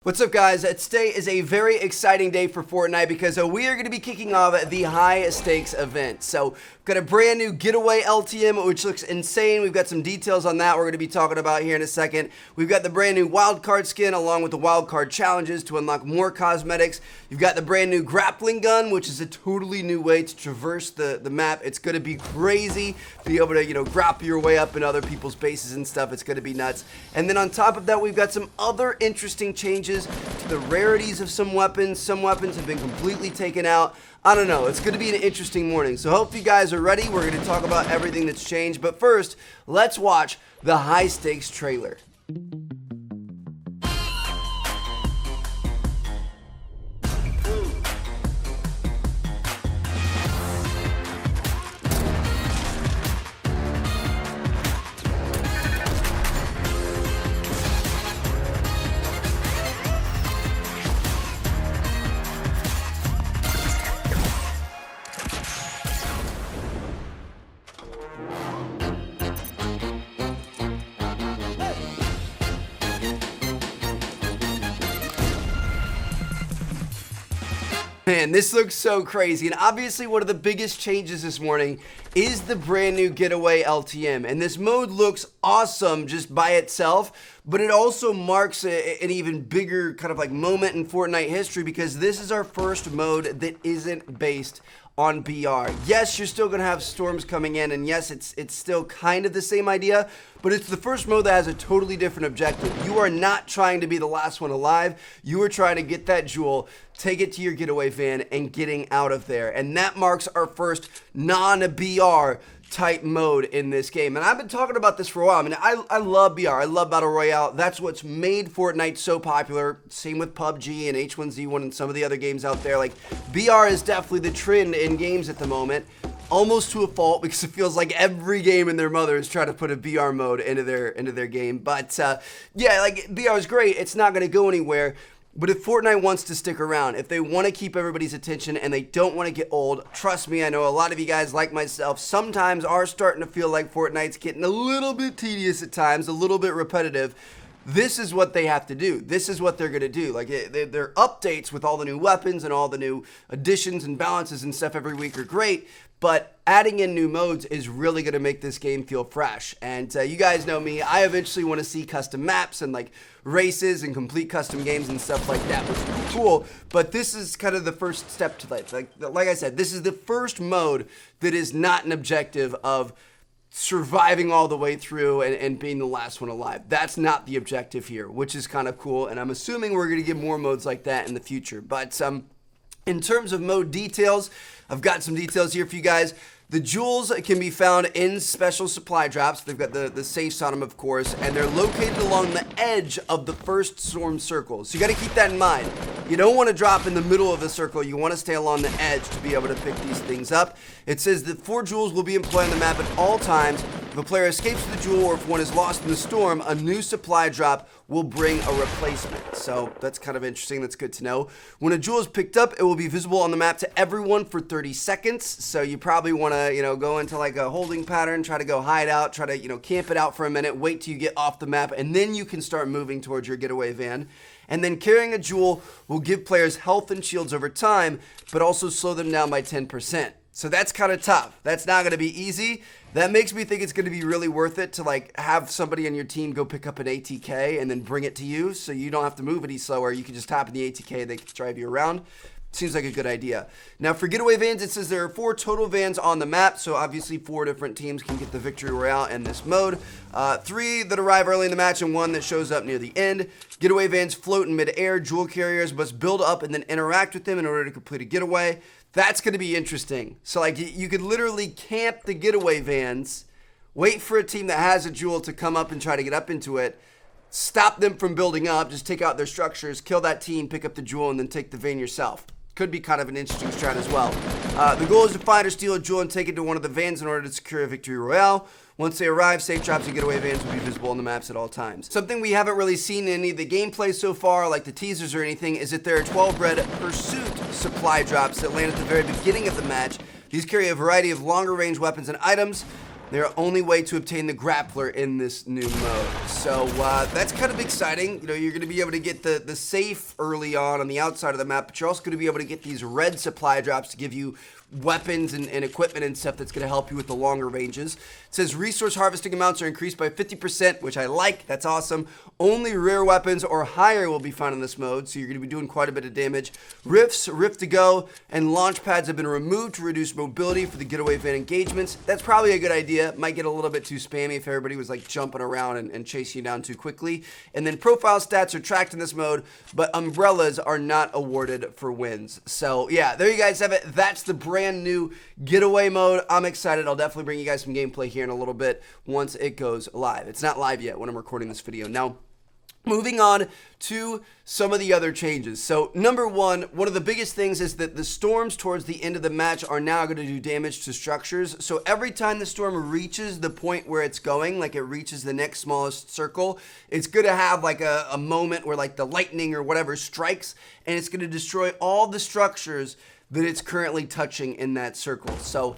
What's up, guys? Today is a very exciting day for Fortnite because we are going to be kicking off the high stakes event. So we've got a brand new Getaway Ltm, which looks insane. We've got some details on that we're going to be talking about here in a second. We've got the brand new wildcard skin along with the wildcard challenges to unlock more cosmetics. You've got the brand new grappling gun, which is a totally new way to traverse the map. It's going to be crazy. Be able to, grapple your way up in other people's bases and stuff. It's going to be nuts. And then on top of that, we've got some other interesting changes to the rarities of some weapons. Some weapons have been completely taken out. I don't know. It's going to be an interesting morning. So hope you guys are ready. We're going to talk about everything that's changed. But first, let's watch the high stakes trailer. Man, this looks so crazy, and obviously one of the biggest changes this morning is the brand new Getaway Ltm, and this mode looks awesome just by itself, but it also marks an even bigger kind of like moment in Fortnite history because this is our first mode that isn't based on BR. Yes, you're still going to have storms coming in, and yes, it's still kind of the same idea, but it's the first mode that has a totally different objective. You are not trying to be the last one alive. You are trying to get that jewel, take it to your getaway van, and getting out of there. And that marks our first non-BR type mode in this game. And I've been talking about this for a while. I mean, I love BR. I love Battle Royale. That's what's made Fortnite so popular. Same with PUBG and H1Z1 and some of the other games out there. Like, BR is definitely the trend in games at the moment. Almost to a fault because it feels like every game and their mother is trying to put a BR mode into their game. But yeah, like BR is great. It's not going to go anywhere. But if Fortnite wants to stick around, if they want to keep everybody's attention and they don't want to get old, trust me, I know a lot of you guys like myself sometimes are starting to feel like Fortnite's getting a little bit tedious at times, a little bit repetitive. This is what they have to do. This is what they're going to do. Like, their updates with all the new weapons and all the new additions and balances and stuff every week are great, but adding in new modes is really going to make this game feel fresh. And you guys know me, I eventually want to see custom maps and like races and complete custom games and stuff like that, which would be cool. But this is kind of the first step to that. Like I said, this is the first mode that is not an objective of surviving all the way through and being the last one alive. That's not the objective here, which is kind of cool. And I'm assuming we're going to get more modes like that in the future. But in terms of mode details, I've got some details here for you guys. The jewels can be found in special supply drops. They've got the safes on them, of course, and they're located along the edge of the first storm circle. So you got to keep that in mind. You don't want to drop in the middle of the circle. You want to stay along the edge to be able to pick these things up. It says that 4 jewels will be employed on the map at all times. If a player escapes the jewel or if one is lost in the storm, a new supply drop will bring a replacement. So that's kind of interesting. That's good to know. When a jewel is picked up, it will be visible on the map to everyone for 30 seconds. So you probably want to, go into like a holding pattern, try to go hide out, try to, camp it out for a minute, wait till you get off the map, and then you can start moving towards your getaway van. And then carrying a jewel will give players health and shields over time, but also slow them down by 10%. So that's kind of tough. That's not going to be easy. That makes me think it's going to be really worth it to like have somebody on your team go pick up an ATK and then bring it to you so you don't have to move any slower. You can just tap in the ATK, they can drive you around. Seems like a good idea. Now for Getaway Vans, it says there are 4 total vans on the map, so obviously 4 different teams can get the victory royale in this mode. 3 that arrive early in the match and 1 that shows up near the end. Getaway Vans float in mid-air. Jewel carriers must build up and then interact with them in order to complete a getaway. That's going to be interesting. So like you could literally camp the Getaway Vans, wait for a team that has a jewel to come up and try to get up into it, stop them from building up, just take out their structures, kill that team, pick up the jewel, and then take the van yourself. Could be kind of an interesting strat as well. The goal is to find or steal a jewel and take it to one of the vans in order to secure a victory royale. Once they arrive, safe drops and getaway vans will be visible on the maps at all times. Something we haven't really seen in any of the gameplay so far, like the teasers or anything, is that there are 12 red pursuit supply drops that land at the very beginning of the match. These carry a variety of longer range weapons and items. Their only way to obtain the grappler in this new mode. So that's kind of exciting. You know, you're going to be able to get the safe early on the outside of the map, but you're also going to be able to get these red supply drops to give you weapons and equipment and stuff that's going to help you with the longer ranges. It says resource harvesting amounts are increased by 50%, which I like. That's awesome. Only rare weapons or higher will be found in this mode, so you're going to be doing quite a bit of damage. Rifts, rift to go, and launch pads have been removed to reduce mobility for the Getaway Van engagements. That's probably a good idea. Might get a little bit too spammy if everybody was like jumping around and chasing you down too quickly. And then profile stats are tracked in this mode, but umbrellas are not awarded for wins. So yeah, there you guys have it. That's the brand new Getaway mode. I'm excited. I'll definitely bring you guys some gameplay here in a little bit once it goes live. It's not live yet when I'm recording this video. Now, moving on to some of the other changes. So number one of the biggest things is that the storms towards the end of the match are now going to do damage to structures. So every time the storm reaches the point where it's going, like it reaches the next smallest circle, it's going to have like a moment where like the lightning or whatever strikes, and it's going to destroy all the structures that it's currently touching in that circle. So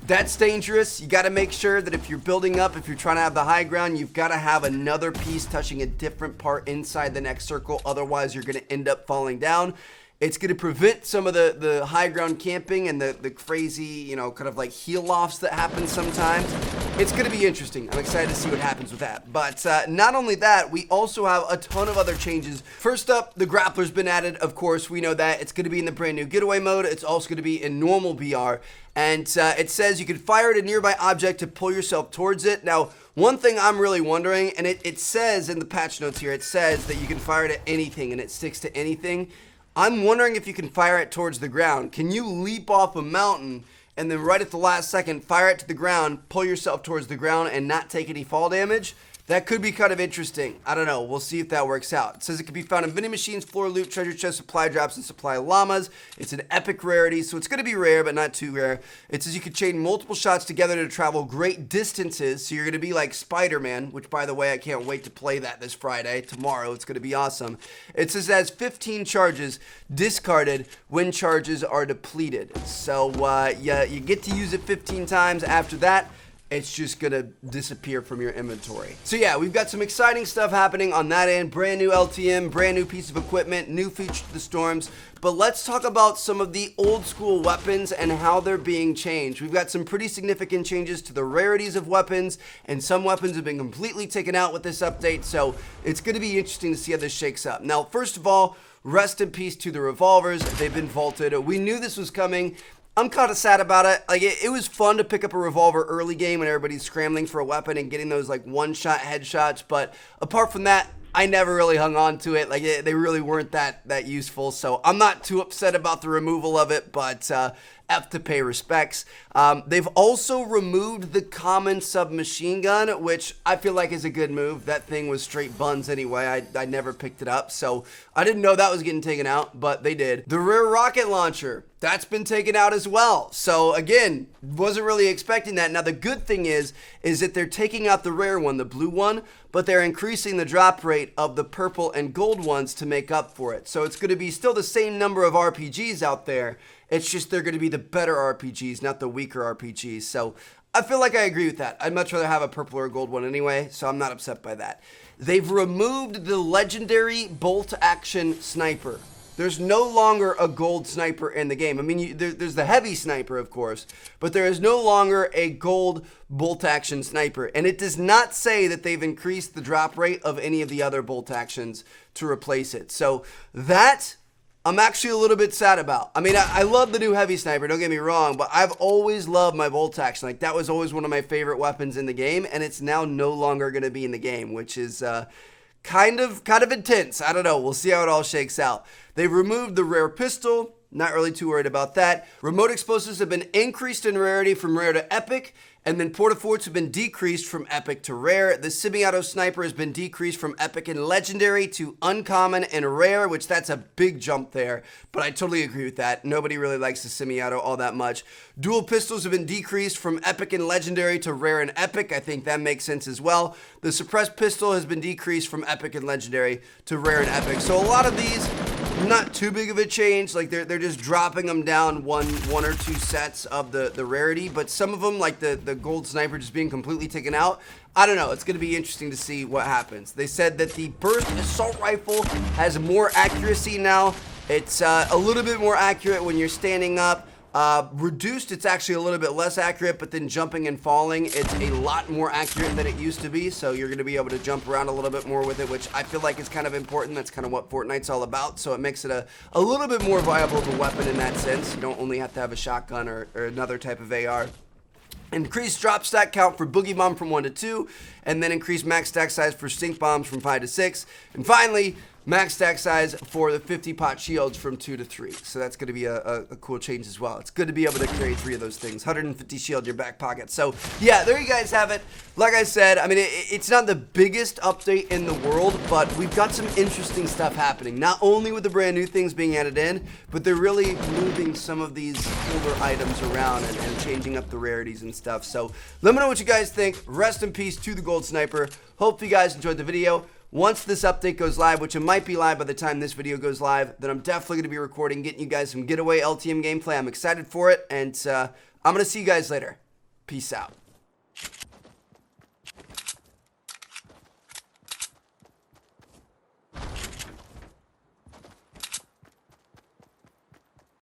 that's dangerous. You got to make sure that if you're building up, if you're trying to have the high ground, you've got to have another piece touching a different part inside the next circle. Otherwise, you're going to end up falling down. It's going to prevent some of the high ground camping and the crazy, you know, kind of like heel offs that happen sometimes. It's going to be interesting. I'm excited to see what happens with that. But not only that, we also have a ton of other changes. First up, the grappler's been added. Of course, we know that. It's going to be in the brand new Getaway mode. It's also going to be in normal BR. And it says you can fire at a nearby object to pull yourself towards it. Now, one thing I'm really wondering, and it says in the patch notes here, it says that you can fire it at anything and it sticks to anything. I'm wondering if you can fire it towards the ground. Can you leap off a mountain and then right at the last second fire it to the ground, pull yourself towards the ground and not take any fall damage? That could be kind of interesting. I don't know. We'll see if that works out. It says it can be found in vending machines, floor loot, treasure chests, supply drops, and supply llamas. It's an epic rarity, so it's going to be rare, but not too rare. It says you can chain multiple shots together to travel great distances, so you're going to be like Spider-Man, which, by the way, I can't wait to play that this Friday. Tomorrow, it's going to be awesome. It says it has 15 charges discarded when charges are depleted. So, you get to use it 15 times. After that, it's just gonna disappear from your inventory. So yeah, we've got some exciting stuff happening on that end. Brand new LTM, brand new piece of equipment, new feature to the storms. But let's talk about some of the old school weapons and how they're being changed. We've got some pretty significant changes to the rarities of weapons, and some weapons have been completely taken out with this update. So it's gonna be interesting to see how this shakes up. Now, first of all, rest in peace to the revolvers. They've been vaulted. We knew this was coming. I'm kind of sad about it. Like, it was fun to pick up a revolver early game when everybody's scrambling for a weapon and getting those like one-shot headshots. But apart from that, I never really hung on to it. Like, they really weren't that useful. So I'm not too upset about the removal of it, but F to pay respects. They've also removed the common submachine gun, which I feel like is a good move. That thing was straight buns anyway. I never picked it up, so I didn't know that was getting taken out, but they did. The rear rocket launcher, that's been taken out as well. So again, wasn't really expecting that. Now the good thing is that they're taking out the rare one, the blue one, but they're increasing the drop rate of the purple and gold ones to make up for it. So it's going to be still the same number of RPGs out there. It's just they're going to be the better RPGs, not the weaker RPGs. So I feel like I agree with that. I'd much rather have a purple or a gold one anyway, so I'm not upset by that. They've removed the legendary bolt action sniper. There's no longer a gold sniper in the game. I mean, there's the heavy sniper, of course, but there is no longer a gold bolt action sniper. And it does not say that they've increased the drop rate of any of the other bolt actions to replace it. So that I'm actually a little bit sad about. I mean, I love the new heavy sniper, don't get me wrong, but I've always loved my bolt action. Like, that was always one of my favorite weapons in the game, and it's now no longer going to be in the game, which is kind of intense. I don't know. We'll see how it all shakes out. They've removed the rare pistol. Not really too worried about that. Remote explosives have been increased in rarity from rare to epic, and then portaforts have been decreased from epic to rare. The semi-auto sniper has been decreased from epic and legendary to uncommon and rare, which that's a big jump there, but I totally agree with that. Nobody really likes the semi-auto all that much. Dual pistols have been decreased from epic and legendary to rare and epic. I think that makes sense as well. The suppressed pistol has been decreased from epic and legendary to rare and epic. So a lot of these not too big of a change. Like they're just dropping them down one or two sets of the rarity, but some of them, like the gold sniper, just being completely taken out. I don't know. It's going to be interesting to see what happens. They said that the burst assault rifle has more accuracy now. It's a little bit more accurate when you're standing up. Reduced, it's actually a little bit less accurate, but then jumping and falling, it's a lot more accurate than it used to be. So you're going to be able to jump around a little bit more with it, which I feel like is kind of important. That's kind of what Fortnite's all about. So it makes it a little bit more viable of a weapon in that sense. You don't only have to have a shotgun or another type of AR. Increased drop stack count for Boogie Bomb from 1 to 2, and then increased max stack size for Stink Bombs from 5 to 6. And finally, max stack size for the 50 pot shields from 2 to 3. So that's going to be a cool change as well. It's good to be able to carry 3 of those things. 150 shield in your back pocket. So yeah, there you guys have it. Like I said, I mean, it's not the biggest update in the world, but we've got some interesting stuff happening. Not only with the brand new things being added in, but they're really moving some of these older items around and changing up the rarities and stuff. So let me know what you guys think. Rest in peace to the gold sniper. Hope you guys enjoyed the video. Once this update goes live, which it might be live by the time this video goes live, then I'm definitely going to be recording, getting you guys some Getaway LTM gameplay. I'm excited for it, and I'm going to see you guys later. Peace out.